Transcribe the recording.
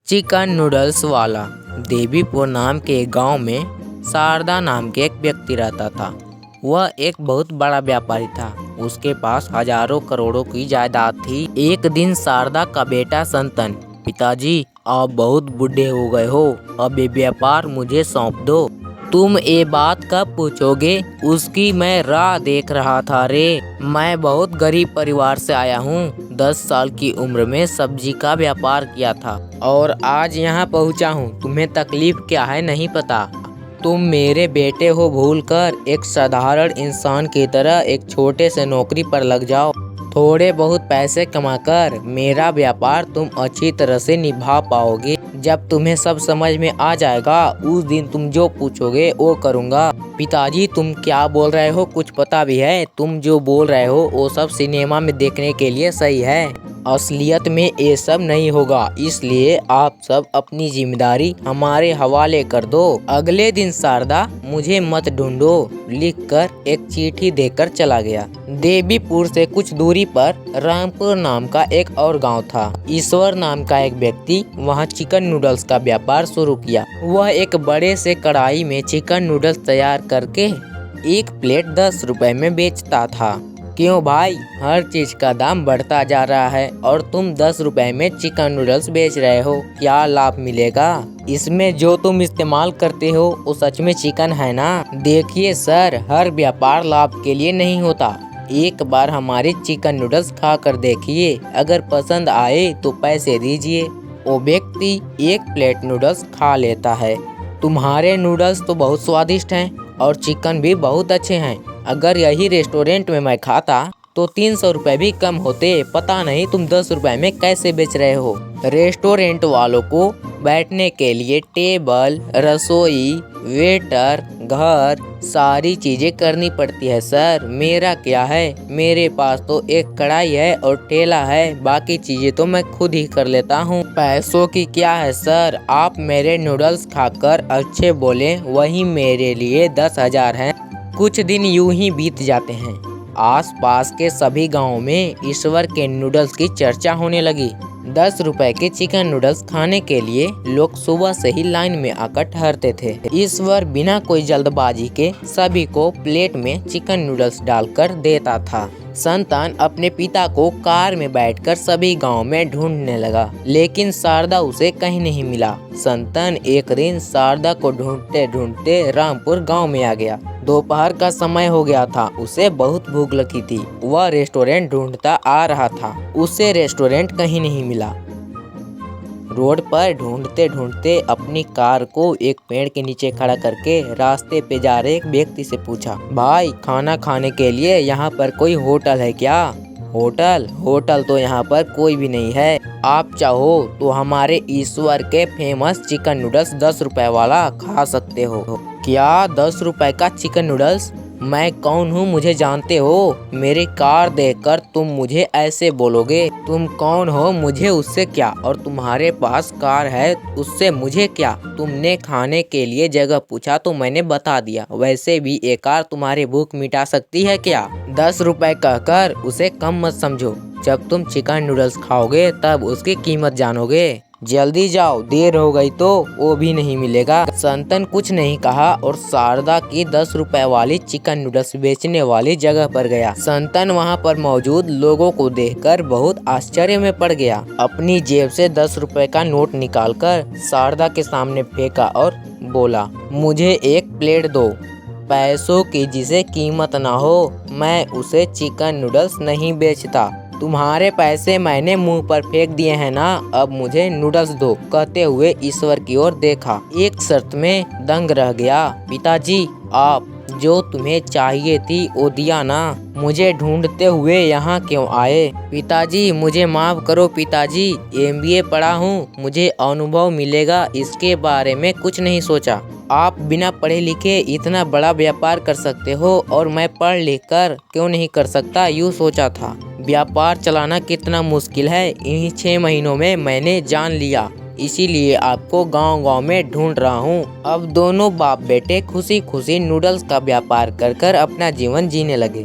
Chicken noodles वाला। देवीपुर नाम के एक गांव में शारदा नाम के एक व्यक्ति रहता था। वह एक बहुत बड़ा व्यापारी था। उसके पास हजारों करोड़ों की जायदाद थी। एक दिन शारदा का बेटा संतन, पिताजी आप बहुत बूढ़े हो गए हो, अब ये व्यापार मुझे सौंप दो। तुम ये बात कब पूछोगे, उसकी मैं राह देख रहा था रे। मैं बहुत गरीब परिवार से आया हूँ। 10 साल की उम्र में सब्जी का व्यापार किया था और आज यहाँ पहुँचा हूँ। तुम्हें तकलीफ क्या है नहीं पता। तुम मेरे बेटे हो, भूलकर एक साधारण इंसान की तरह एक छोटे से नौकरी पर लग जाओ। थोड़े बहुत पैसे कमाकर मेरा व्यापार तुम अच्छी तरह से निभा पाओगे। जब तुम्हें सब समझ में आ जाएगा, उस दिन तुम जो पूछोगे वो करूँगा। पिताजी तुम क्या बोल रहे हो, कुछ पता भी है? तुम जो बोल रहे हो वो सब सिनेमा में देखने के लिए सही है, असलियत में ये सब नहीं होगा। इसलिए आप सब अपनी जिम्मेदारी हमारे हवाले कर दो। अगले दिन शारदा मुझे मत ढूंढो लिखकर एक चिट्ठी देकर चला गया। देवीपुर से कुछ दूरी पर रामपुर नाम का एक और गांव था। ईश्वर नाम का एक व्यक्ति वहां चिकन नूडल्स का व्यापार शुरू किया। वह एक बड़े से कढ़ाई में चिकन नूडल्स तैयार करके एक प्लेट 10 रुपए में बेचता था। क्यों भाई, हर चीज का दाम बढ़ता जा रहा है और तुम 10 रुपए में चिकन नूडल्स बेच रहे हो, क्या लाभ मिलेगा? इसमें जो तुम इस्तेमाल करते हो वो सच में चिकन है ना? देखिए सर, हर व्यापार लाभ के लिए नहीं होता। एक बार हमारे चिकन नूडल्स खा कर देखिए, अगर पसंद आए तो पैसे दीजिए। वो व्यक्ति एक प्लेट नूडल्स खा लेता है। तुम्हारे नूडल्स तो बहुत स्वादिष्ट हैं और चिकन भी बहुत अच्छे हैं। अगर यही रेस्टोरेंट में मैं खाता तो 300 रुपए भी कम होते। पता नहीं तुम 10 रुपए में कैसे बेच रहे हो। रेस्टोरेंट वालों को बैठने के लिए टेबल, रसोई, वेटर, घर, सारी चीजें करनी पड़ती है सर। मेरा क्या है, मेरे पास तो एक कढ़ाई है और ठेला है, बाकी चीजें तो मैं खुद ही कर लेता हूँ। पैसों की क्या है सर, आप मेरे नूडल्स खाकर अच्छे बोले वही मेरे लिए 10,000 हैं। कुछ दिन यूं ही बीत जाते हैं। आसपास के सभी गांवों में ईश्वर के नूडल्स की चर्चा होने लगी। 10 रुपए के चिकन नूडल्स खाने के लिए लोग सुबह से ही लाइन में आकर ठहरते थे। ईश्वर बिना कोई जल्दबाजी के सभी को प्लेट में चिकन नूडल्स डालकर देता था। संतान अपने पिता को कार में बैठकर सभी गांव में ढूंढने लगा, लेकिन शारदा उसे कहीं नहीं मिला। संतान एक दिन शारदा को ढूंढते ढूंढते रामपुर गांव में आ गया। दोपहर का समय हो गया था। उसे बहुत भूख लगी थी। वह रेस्टोरेंट ढूंढता आ रहा था। उसे रेस्टोरेंट कहीं नहीं मिला। रोड पर ढूंढते ढूंढते अपनी कार को एक पेड़ के नीचे खड़ा करके रास्ते पे जा रहे एक व्यक्ति से पूछा, भाई खाना खाने के लिए यहाँ पर कोई होटल है क्या? होटल तो यहाँ पर कोई भी नहीं है। आप चाहो तो हमारे ईश्वर के फेमस चिकन नूडल्स 10 रुपए वाला खा सकते हो। क्या 10 रुपए का चिकन नूडल्स? मैं कौन हूँ मुझे जानते हो? मेरी कार देखकर तुम मुझे ऐसे बोलोगे? तुम कौन हो, मुझे उससे क्या? और तुम्हारे पास कार है उससे मुझे क्या? तुमने खाने के लिए जगह पूछा तो मैंने बता दिया। वैसे भी एक कार तुम्हारी भूख मिटा सकती है क्या? 10 रुपए कहकर उसे कम मत समझो। जब तुम चिकन नूडल्स खाओगे तब उसकी कीमत जानोगे। जल्दी जाओ, देर हो गई तो वो भी नहीं मिलेगा। संतन कुछ नहीं कहा और शारदा की 10 रुपए वाली चिकन नूडल्स बेचने वाली जगह पर गया। संतन वहां पर मौजूद लोगों को देखकर बहुत आश्चर्य में पड़ गया। अपनी जेब से 10 रुपए का नोट निकालकर शारदा के सामने फेंका और बोला, मुझे एक प्लेट दो। पैसों की जिसे कीमत ना हो, मैं उसे चिकन नूडल्स नहीं बेचता। तुम्हारे पैसे मैंने मुंह पर फेंक दिए हैं ना, अब मुझे नूडल्स दो। कहते हुए ईश्वर की ओर देखा। एक शर्त में दंग रह गया। पिताजी आप जो तुम्हें चाहिए थी वो दिया ना? मुझे ढूंढते हुए यहाँ क्यों आए? पिताजी मुझे माफ करो पिताजी, MBA पढ़ा हूँ, मुझे अनुभव मिलेगा इसके बारे में कुछ नहीं सोचा। आप बिना पढ़े लिखे इतना बड़ा व्यापार कर सकते हो और मैं पढ़ लिख कर क्यों नहीं कर सकता, यूँ सोचा था। व्यापार चलाना कितना मुश्किल है, इन्हीं 6 महीनों में मैंने जान लिया। इसीलिए आपको गांव-गांव में ढूंढ रहा हूँ। अब दोनों बाप बेटे खुशी खुशी नूडल्स का व्यापार कर कर अपना जीवन जीने लगे।